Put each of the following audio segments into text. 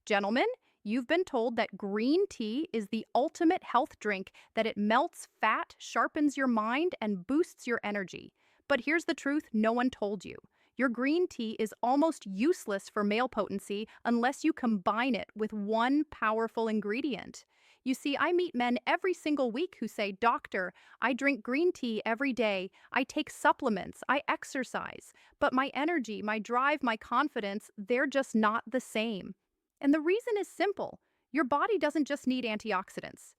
Gentlemen, you've been told that green tea is the ultimate health drink, that it melts fat, sharpens your mind, and boosts your energy. But here's the truth no one told you. Your green tea is almost useless for male potency unless you combine it with one powerful ingredient. You see, I meet men every single week who say, Doctor, I drink green tea every day, I take supplements, I exercise, but my energy, my drive, my confidence, they're just not the same. And the reason is simple. Your body doesn't just need antioxidants.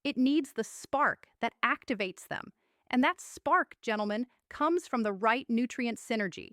It needs the spark that activates them. And that spark, gentlemen, comes from the right nutrient synergy.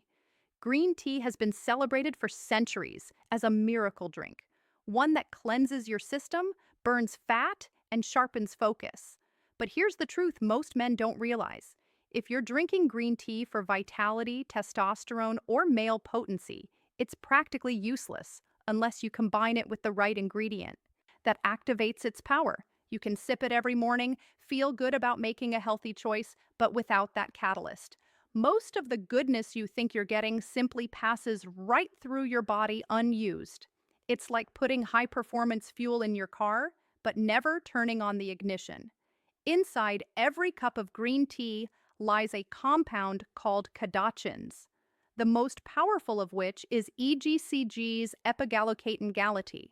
Green tea has been celebrated for centuries as a miracle drink, one that cleanses your system, burns fat, and sharpens focus. But here's the truth most men don't realize. If you're drinking green tea for vitality, testosterone, or male potency, it's practically useless unless you combine it with the right ingredient that activates its power. You can sip it every morning, feel good about making a healthy choice, but without that catalyst. Most of the goodness you think you're getting simply passes right through your body unused. It's like putting high-performance fuel in your car, but never turning on the ignition. Inside every cup of green tea lies a compound called catechins, the most powerful of which is EGCG's epigallocatine galatea.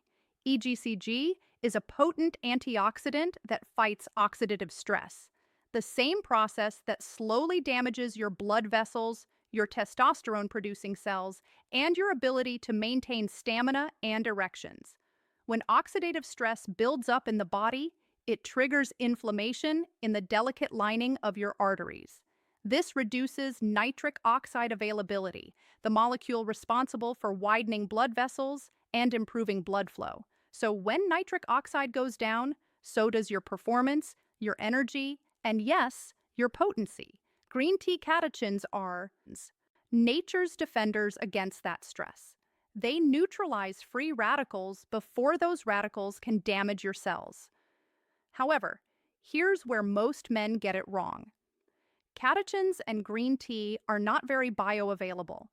EGCG is a potent antioxidant that fights oxidative stress, the same process that slowly damages your blood vessels, your testosterone-producing cells, and your ability to maintain stamina and erections. When oxidative stress builds up in the body, it triggers inflammation in the delicate lining of your arteries. This reduces nitric oxide availability, the molecule responsible for widening blood vessels and improving blood flow. So when nitric oxide goes down, so does your performance, your energy, and yes, your potency. Green tea catechins are nature's defenders against that stress. They neutralize free radicals before those radicals can damage your cells. However, here's where most men get it wrong. Catechins and green tea are not very bioavailable,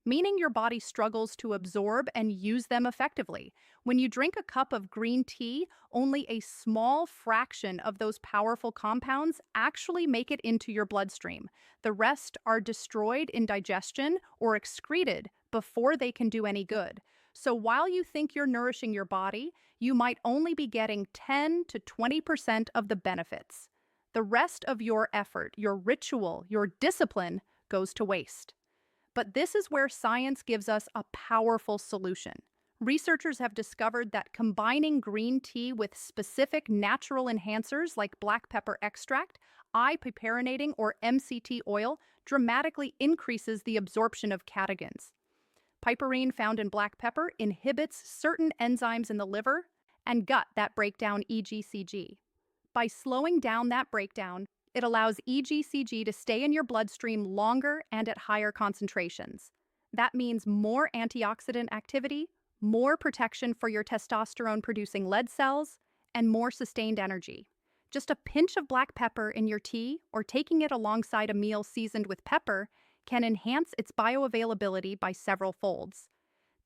meaning your body struggles to absorb and use them effectively. When you drink a cup of green tea, only a small fraction of those powerful compounds actually make it into your bloodstream. The rest are destroyed in digestion or excreted before they can do any good. So while you think you're nourishing your body, you might only be getting 10 to 20% of the benefits. The rest of your effort, your ritual, your discipline goes to waste. But this is where science gives us a powerful solution. Researchers have discovered that combining green tea with specific natural enhancers like black pepper extract, I-piperinating or MCT oil dramatically increases the absorption of catechins. Piperine found in black pepper inhibits certain enzymes in the liver and gut that break down EGCG. By slowing down that breakdown, it allows EGCG to stay in your bloodstream longer and at higher concentrations. That means more antioxidant activity, more protection for your testosterone-producing lead cells, and more sustained energy. Just a pinch of black pepper in your tea or taking it alongside a meal seasoned with pepper can enhance its bioavailability by several folds.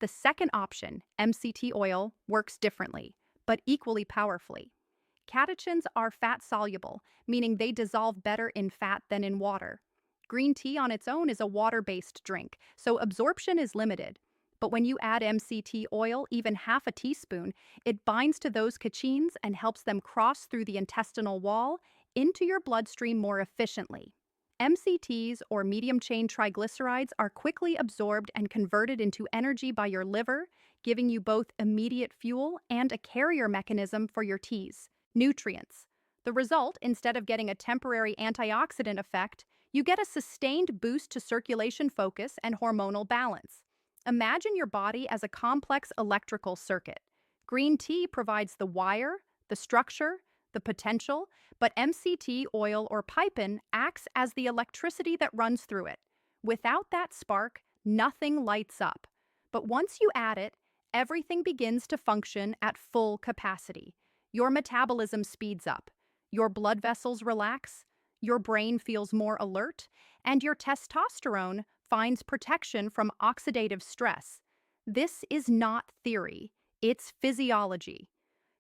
The second option, MCT oil, works differently, but equally powerfully. Catechins are fat-soluble, meaning they dissolve better in fat than in water. Green tea on its own is a water-based drink, so absorption is limited. But when you add MCT oil, even half a teaspoon, it binds to those catechins and helps them cross through the intestinal wall into your bloodstream more efficiently. MCTs, or medium-chain triglycerides, are quickly absorbed and converted into energy by your liver, giving you both immediate fuel and a carrier mechanism for your teas. Nutrients. The result, instead of getting a temporary antioxidant effect, you get a sustained boost to circulation focus and hormonal balance. Imagine your body as a complex electrical circuit. Green tea provides the wire, the structure, the potential, but MCT oil or pipin acts as the electricity that runs through it. Without that spark, nothing lights up. But once you add it, everything begins to function at full capacity. Your metabolism speeds up, your blood vessels relax, your brain feels more alert, and your testosterone finds protection from oxidative stress. This is not theory. It's physiology.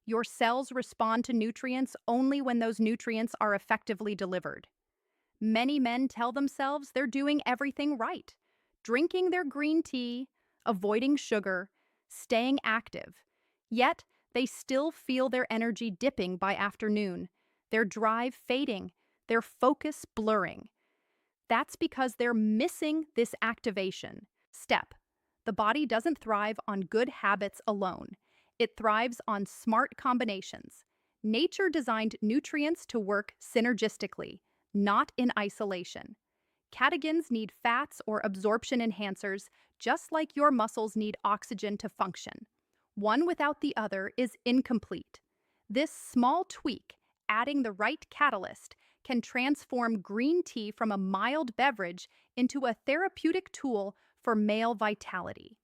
Your cells respond to nutrients only when those nutrients are effectively delivered. Many men tell themselves they're doing everything right, drinking their green tea, avoiding sugar, staying active. Yet, they still feel their energy dipping by afternoon, their drive fading, their focus blurring. That's because they're missing this activation step. The body doesn't thrive on good habits alone. It thrives on smart combinations. Nature designed nutrients to work synergistically, not in isolation. Catechins need fats or absorption enhancers, just like your muscles need oxygen to function. One without the other is incomplete. This small tweak, adding the right catalyst, can transform green tea from a mild beverage into a therapeutic tool for male vitality.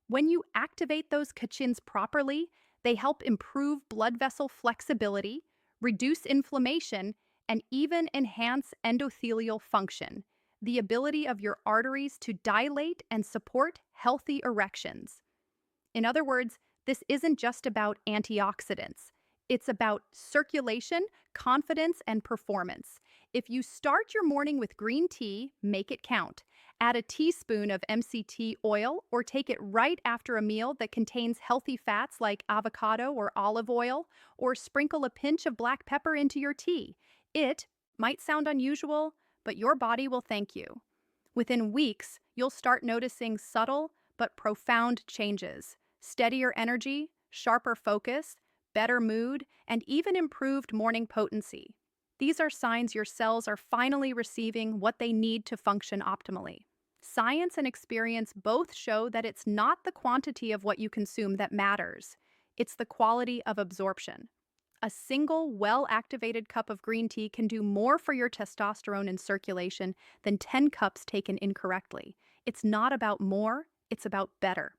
When you activate those catechins properly, they help improve blood vessel flexibility, reduce inflammation, and even enhance endothelial function, the ability of your arteries to dilate and support healthy erections. In other words, this isn't just about antioxidants. It's about circulation, confidence, and performance. If you start your morning with green tea, make it count. Add a teaspoon of MCT oil or take it right after a meal that contains healthy fats like avocado or olive oil, or sprinkle a pinch of black pepper into your tea. It might sound unusual, but your body will thank you. Within weeks, you'll start noticing subtle but profound changes: steadier energy, sharper focus, better mood, and even improved morning potency. These are signs your cells are finally receiving what they need to function optimally. Science and experience both show that it's not the quantity of what you consume that matters, it's the quality of absorption. A single, well-activated cup of green tea can do more for your testosterone in circulation than 10 cups taken incorrectly. It's not about more, it's about better.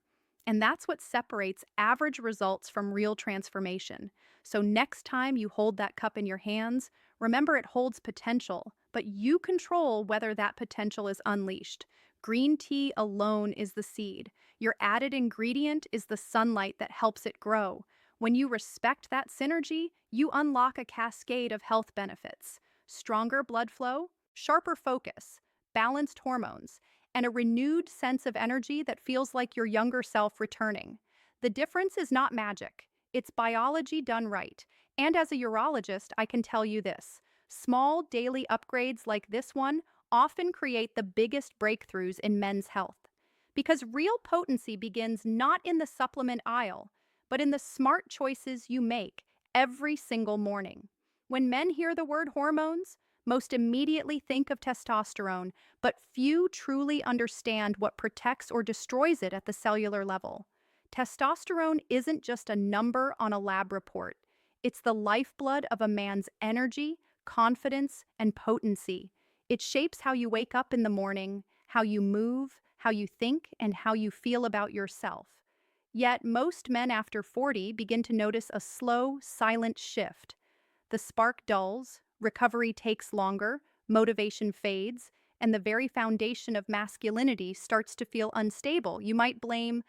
And that's what separates average results from real transformation. So next time you hold that cup in your hands, remember it holds potential, but you control whether that potential is unleashed. Green tea alone is the seed. Your added ingredient is the sunlight that helps it grow. When you respect that synergy, you unlock a cascade of health benefits: stronger blood flow, sharper focus, balanced hormones, and a renewed sense of energy that feels like your younger self returning. The difference is not magic, it's biology done right. And as a urologist, I can tell you this: small daily upgrades like this one often create the biggest breakthroughs in men's health. Because real potency begins not in the supplement aisle, but in the smart choices you make every single morning. When men hear the word hormones, most immediately think of testosterone, but few truly understand what protects or destroys it at the cellular level. Testosterone isn't just a number on a lab report. It's the lifeblood of a man's energy, confidence, and potency. It shapes how you wake up in the morning, how you move, how you think, and how you feel about yourself. Yet most men after 40 begin to notice a slow, silent shift. The spark dulls, recovery takes longer, motivation fades, and the very foundation of masculinity starts to feel unstable. You might blame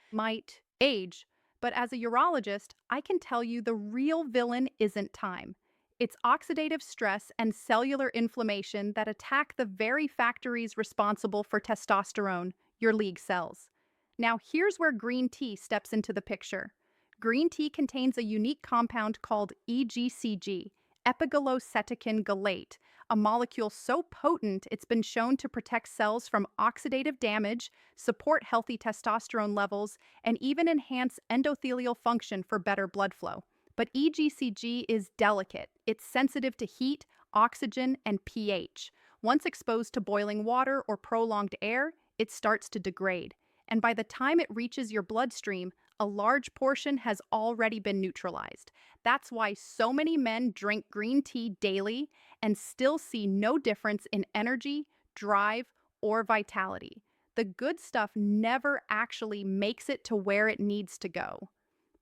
age, but as a urologist, I can tell you the real villain isn't time. It's oxidative stress and cellular inflammation that attack the very factories responsible for testosterone, your lead cells. Now here's where green tea steps into the picture. Green tea contains a unique compound called EGCG, epiglycetocan gallate, a molecule so potent it's been shown to protect cells from oxidative damage, support healthy testosterone levels, and even enhance endothelial function for better blood flow. But EGCG is delicate. It's sensitive to heat, oxygen, and pH. Once exposed to boiling water or prolonged air, it starts to degrade. And by the time it reaches your bloodstream, a large portion has already been neutralized. That's why so many men drink green tea daily and still see no difference in energy, drive, or vitality. The good stuff never actually makes it to where it needs to go.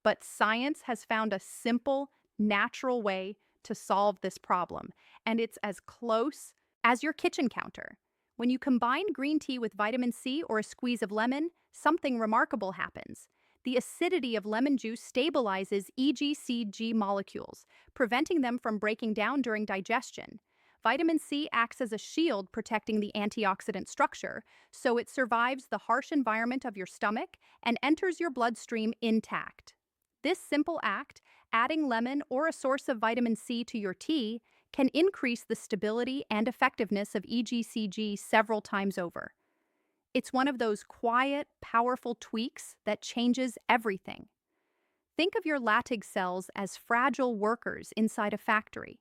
But science has found a simple, natural way to solve this problem, and it's as close as your kitchen counter. When you combine green tea with vitamin C or a squeeze of lemon, something remarkable happens. The acidity of lemon juice stabilizes EGCG molecules, preventing them from breaking down during digestion. Vitamin C acts as a shield protecting the antioxidant structure, so it survives the harsh environment of your stomach and enters your bloodstream intact. This simple act, adding lemon or a source of vitamin C to your tea, can increase the stability and effectiveness of EGCG several times over. It's one of those quiet, powerful tweaks that changes everything. Think of your Leydig cells as fragile workers inside a factory.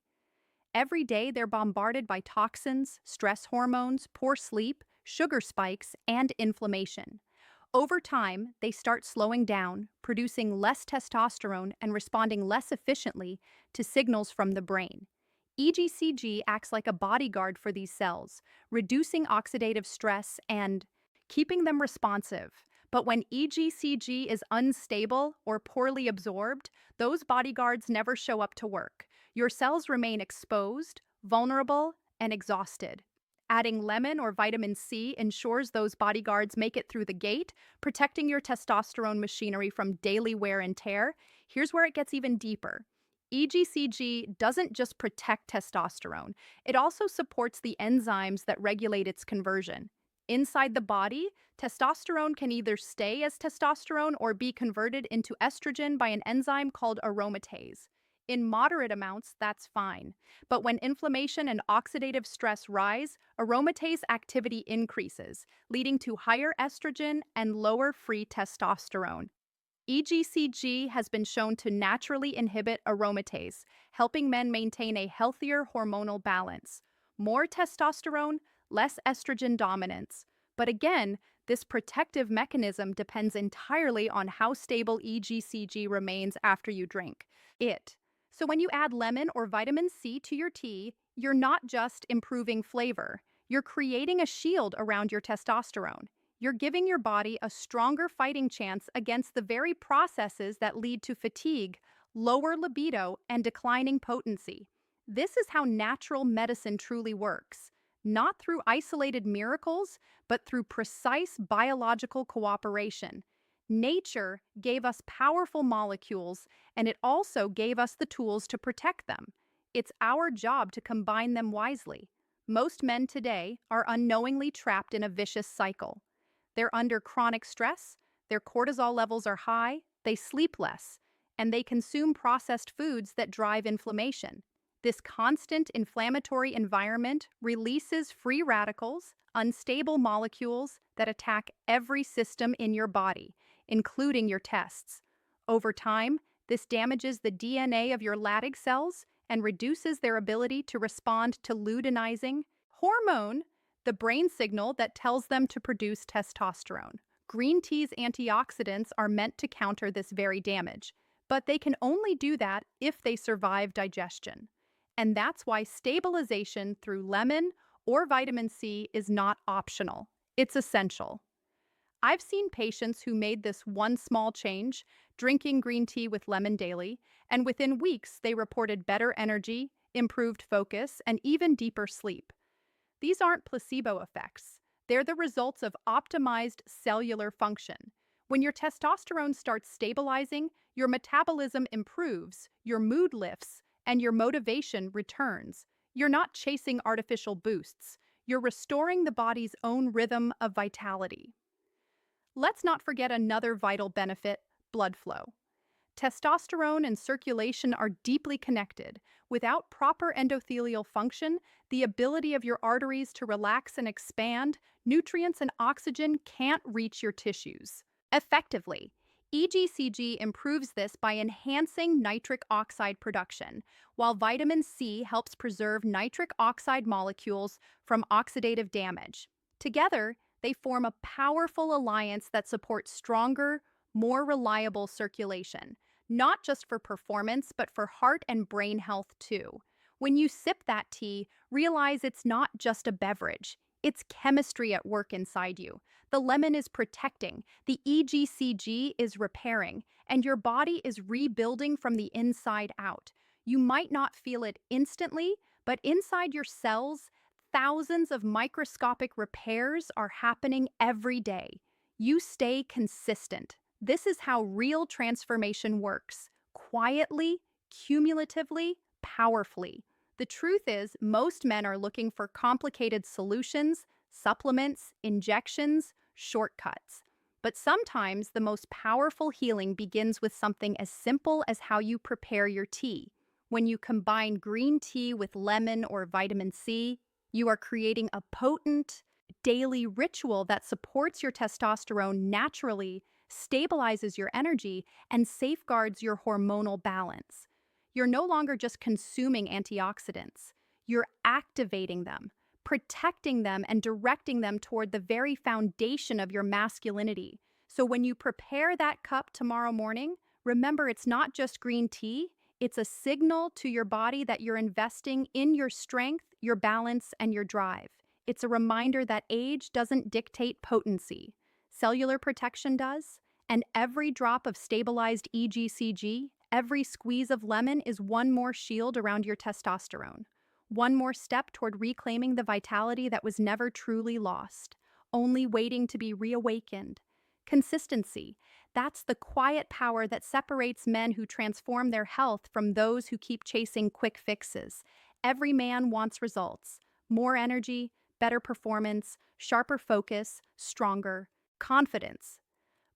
Every day they're bombarded by toxins, stress hormones, poor sleep, sugar spikes, and inflammation. Over time, they start slowing down, producing less testosterone and responding less efficiently to signals from the brain. EGCG acts like a bodyguard for these cells, reducing oxidative stress and keeping them responsive. But when EGCG is unstable or poorly absorbed, those bodyguards never show up to work. Your cells remain exposed, vulnerable, and exhausted. Adding lemon or vitamin C ensures those bodyguards make it through the gate, protecting your testosterone machinery from daily wear and tear. Here's where it gets even deeper. EGCG doesn't just protect testosterone, it also supports the enzymes that regulate its conversion. Inside the body, testosterone can either stay as testosterone or be converted into estrogen by an enzyme called aromatase. In moderate amounts, that's fine. But when inflammation and oxidative stress rise, aromatase activity increases, leading to higher estrogen and lower free testosterone. EGCG has been shown to naturally inhibit aromatase, helping men maintain a healthier hormonal balance. More testosterone, less estrogen dominance. But again, this protective mechanism depends entirely on how stable EGCG remains after you drink it. So when you add lemon or vitamin C to your tea, you're not just improving flavor, you're creating a shield around your testosterone. You're giving your body a stronger fighting chance against the very processes that lead to fatigue, lower libido, and declining potency. This is how natural medicine truly works, not through isolated miracles, but through precise biological cooperation. Nature gave us powerful molecules, and it also gave us the tools to protect them. It's our job to combine them wisely. Most men today are unknowingly trapped in a vicious cycle. They're under chronic stress, their cortisol levels are high, they sleep less, and they consume processed foods that drive inflammation. This constant inflammatory environment releases free radicals, unstable molecules that attack every system in your body, including your tests. Over time, this damages the DNA of your Leydig cells and reduces their ability to respond to luteinizing hormone, the brain signal that tells them to produce testosterone. Green tea's antioxidants are meant to counter this very damage, but they can only do that if they survive digestion. And that's why stabilization through lemon or vitamin C is not optional. It's essential. I've seen patients who made this one small change, drinking green tea with lemon daily, and within weeks they reported better energy, improved focus, and even deeper sleep. These aren't placebo effects. They're the results of optimized cellular function. When your testosterone starts stabilizing, your metabolism improves, your mood lifts, and your motivation returns. You're not chasing artificial boosts. You're restoring the body's own rhythm of vitality. Let's not forget another vital benefit: blood flow. Testosterone and circulation are deeply connected. Without proper endothelial function, the ability of your arteries to relax and expand, nutrients and oxygen can't reach your tissues effectively. EGCG improves this by enhancing nitric oxide production, while vitamin C helps preserve nitric oxide molecules from oxidative damage. Together, they form a powerful alliance that supports stronger, more reliable circulation, not just for performance, but for heart and brain health too. When you sip that tea, realize it's not just a beverage. It's chemistry at work inside you. The lemon is protecting, the EGCG is repairing, and your body is rebuilding from the inside out. You might not feel it instantly, but inside your cells, thousands of microscopic repairs are happening every day. You stay consistent. This is how real transformation works quietly, cumulatively, powerfully. The truth is, most men are looking for complicated solutions, supplements, injections, shortcuts. But sometimes the most powerful healing begins with something as simple as how you prepare your tea. When you combine green tea with lemon or vitamin C, you are creating a potent, daily ritual that supports your testosterone naturally, stabilizes your energy, and safeguards your hormonal balance. You're no longer just consuming antioxidants, you're activating them, protecting them, and directing them toward the very foundation of your masculinity. So when you prepare that cup tomorrow morning, remember it's not just green tea, it's a signal to your body that you're investing in your strength, your balance, and your drive. It's a reminder that age doesn't dictate potency. Cellular protection does, and every drop of stabilized EGCG, every squeeze of lemon is one more shield around your testosterone. One more step toward reclaiming the vitality that was never truly lost, only waiting to be reawakened. Consistency. That's the quiet power that separates men who transform their health from those who keep chasing quick fixes. Every man wants results. More energy, better performance, sharper focus, stronger, confidence.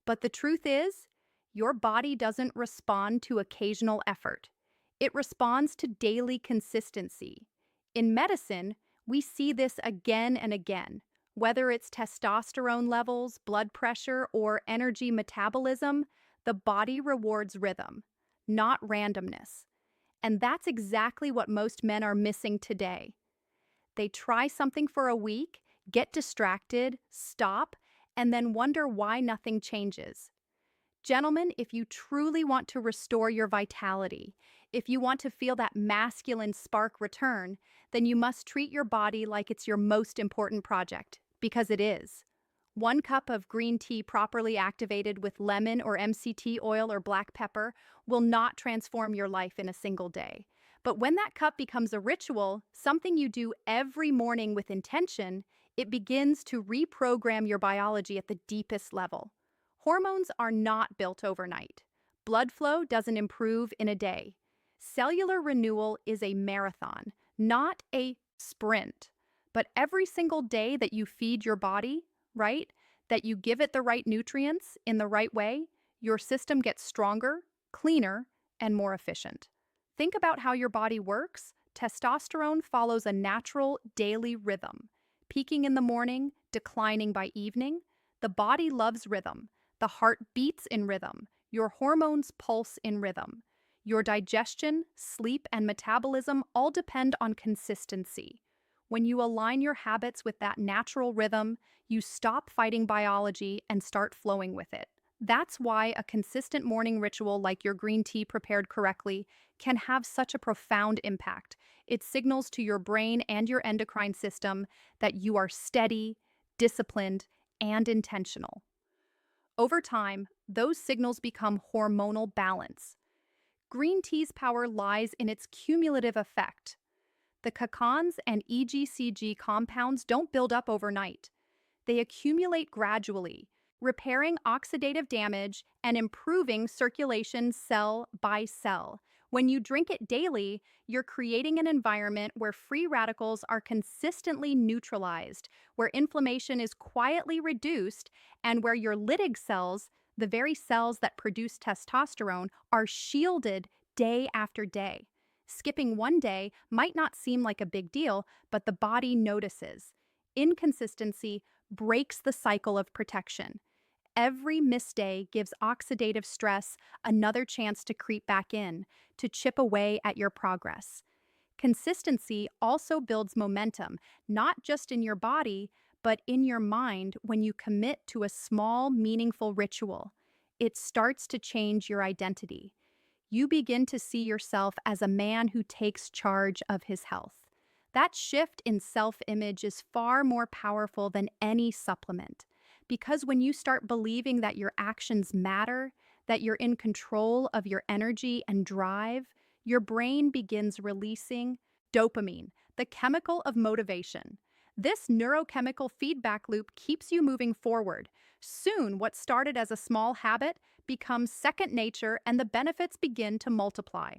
But the truth is, your body doesn't respond to occasional effort. It responds to daily consistency. In medicine, we see this again and again. Whether it's testosterone levels, blood pressure, or energy metabolism, the body rewards rhythm, not randomness. And that's exactly what most men are missing today. They try something for a week, get distracted, stop, and then wonder why nothing changes. Gentlemen, if you truly want to restore your vitality, if you want to feel that masculine spark return, then you must treat your body like it's your most important project, because it is. 1 cup of green tea properly activated with lemon or MCT oil or black pepper will not transform your life in a single day. But when that cup becomes a ritual, something you do every morning with intention, it begins to reprogram your biology at the deepest level. Hormones are not built overnight. Blood flow doesn't improve in a day. Cellular renewal is a marathon, not a sprint. But every single day that you feed your body, right, that you give it the right nutrients in the right way, your system gets stronger, cleaner, and more efficient. Think about how your body works. Testosterone follows a natural daily rhythm, peaking in the morning, declining by evening. The body loves rhythm. The heart beats in rhythm. Your hormones pulse in rhythm. Your digestion, sleep, and metabolism all depend on consistency. When you align your habits with that natural rhythm, you stop fighting biology and start flowing with it. That's why a consistent morning ritual like your green tea prepared correctly can have such a profound impact. It signals to your brain and your endocrine system that you are steady, disciplined, and intentional. Over time, those signals become hormonal balance. Green tea's power lies in its cumulative effect. The cacans and EGCG compounds don't build up overnight. They accumulate gradually, repairing oxidative damage and improving circulation cell by cell. When you drink it daily, you're creating an environment where free radicals are consistently neutralized, where inflammation is quietly reduced, and where your Leydig cells, the very cells that produce testosterone, are shielded day after day. Skipping one day might not seem like a big deal, but the body notices. Inconsistency breaks the cycle of protection. Every missed day gives oxidative stress another chance to creep back in, to chip away at your progress. Consistency also builds momentum, not just in your body, but in your mind when you commit to a small, meaningful ritual. It starts to change your identity. You begin to see yourself as a man who takes charge of his health. That shift in self-image is far more powerful than any supplement. Because when you start believing that your actions matter, that you're in control of your energy and drive, your brain begins releasing dopamine, the chemical of motivation. This neurochemical feedback loop keeps you moving forward. Soon, what started as a small habit becomes second nature and the benefits begin to multiply.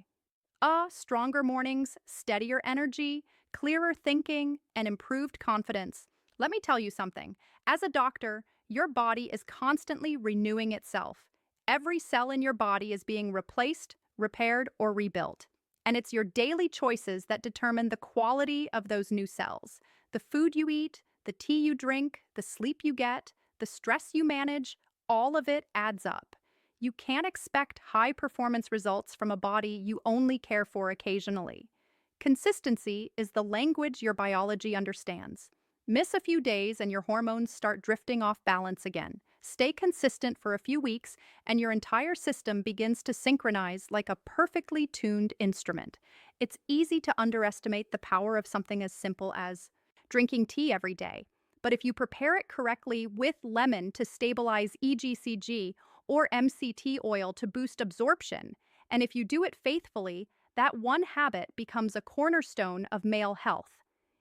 Stronger mornings, steadier energy, clearer thinking, and improved confidence. Let me tell you something. As a doctor, your body is constantly renewing itself. Every cell in your body is being replaced, repaired, or rebuilt. And it's your daily choices that determine the quality of those new cells. The food you eat, the tea you drink, the sleep you get, the stress you manage, all of it adds up. You can't expect high performance results from a body you only care for occasionally. Consistency is the language your biology understands. Miss a few days and your hormones start drifting off balance again. Stay consistent for a few weeks and your entire system begins to synchronize like a perfectly tuned instrument. It's easy to underestimate the power of something as simple as drinking tea every day. But if you prepare it correctly with lemon to stabilize EGCG or MCT oil to boost absorption, and if you do it faithfully, that one habit becomes a cornerstone of male health.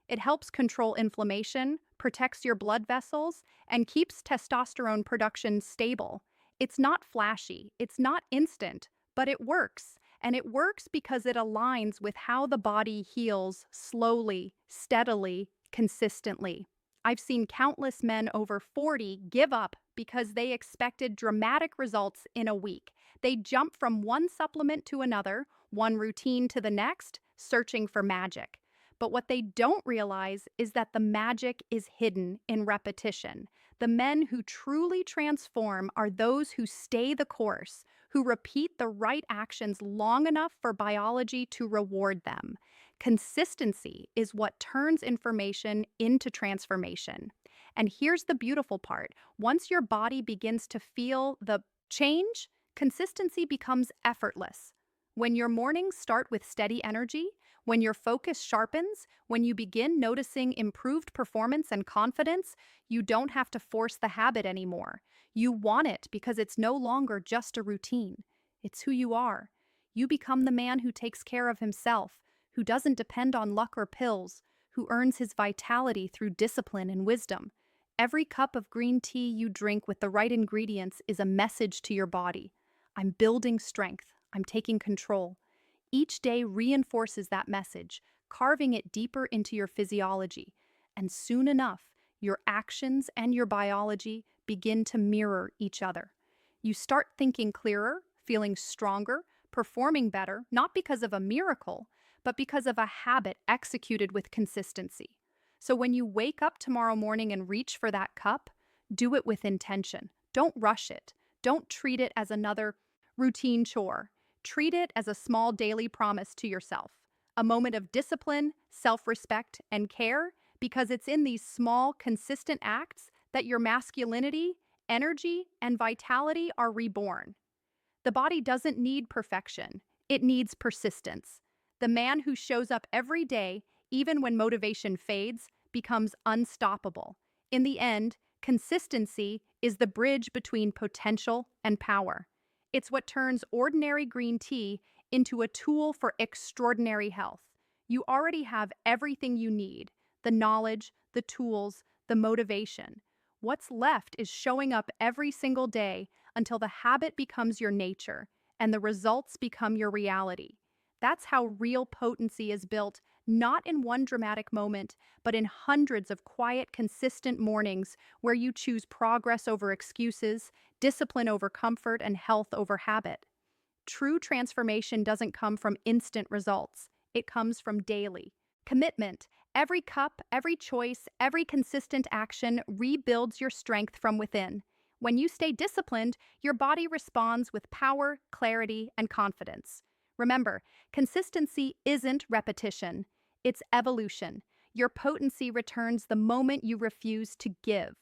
It helps control inflammation, protects your blood vessels, and keeps testosterone production stable. It's not flashy, it's not instant, but it works. And it works because it aligns with how the body heals slowly, steadily, consistently. I've seen countless men over 40 give up because they expected dramatic results in a week. They jump from one supplement to another, one routine to the next, searching for magic. But what they don't realize is that the magic is hidden in repetition. The men who truly transform are those who stay the course, who repeat the right actions long enough for biology to reward them. Consistency is what turns information into transformation. And here's the beautiful part. Once your body begins to feel the change, consistency becomes effortless. When your mornings start with steady energy, when your focus sharpens, when you begin noticing improved performance and confidence, you don't have to force the habit anymore. You want it because it's no longer just a routine. It's who you are. You become the man who takes care of himself, who doesn't depend on luck or pills, who earns his vitality through discipline and wisdom. Every cup of green tea you drink with the right ingredients is a message to your body. I'm building strength. I'm taking control. Each day reinforces that message, carving it deeper into your physiology. And soon enough, your actions and your biology begin to mirror each other. You start thinking clearer, feeling stronger, performing better, not because of a miracle, but because of a habit executed with consistency. So when you wake up tomorrow morning and reach for that cup, do it with intention. Don't rush it. Don't treat it as another routine chore. Treat it as a small daily promise to yourself, a moment of discipline, self-respect, and care, because it's in these small, consistent acts that your masculinity, energy, and vitality are reborn. The body doesn't need perfection. It needs persistence. The man who shows up every day, even when motivation fades, becomes unstoppable. In the end, consistency is the bridge between potential and power. It's what turns ordinary green tea into a tool for extraordinary health. You already have everything you need: the knowledge, the tools, the motivation. What's left is showing up every single day until the habit becomes your nature and the results become your reality. That's how real potency is built, not in one dramatic moment, but in hundreds of quiet, consistent mornings where you choose progress over excuses, discipline over comfort, and health over habit. True transformation doesn't come from instant results. It comes from daily commitment. Every cup, every choice, every consistent action rebuilds your strength from within. When you stay disciplined, your body responds with power, clarity, and confidence. Remember, consistency isn't repetition. It's evolution. Your potency returns the moment you refuse to give.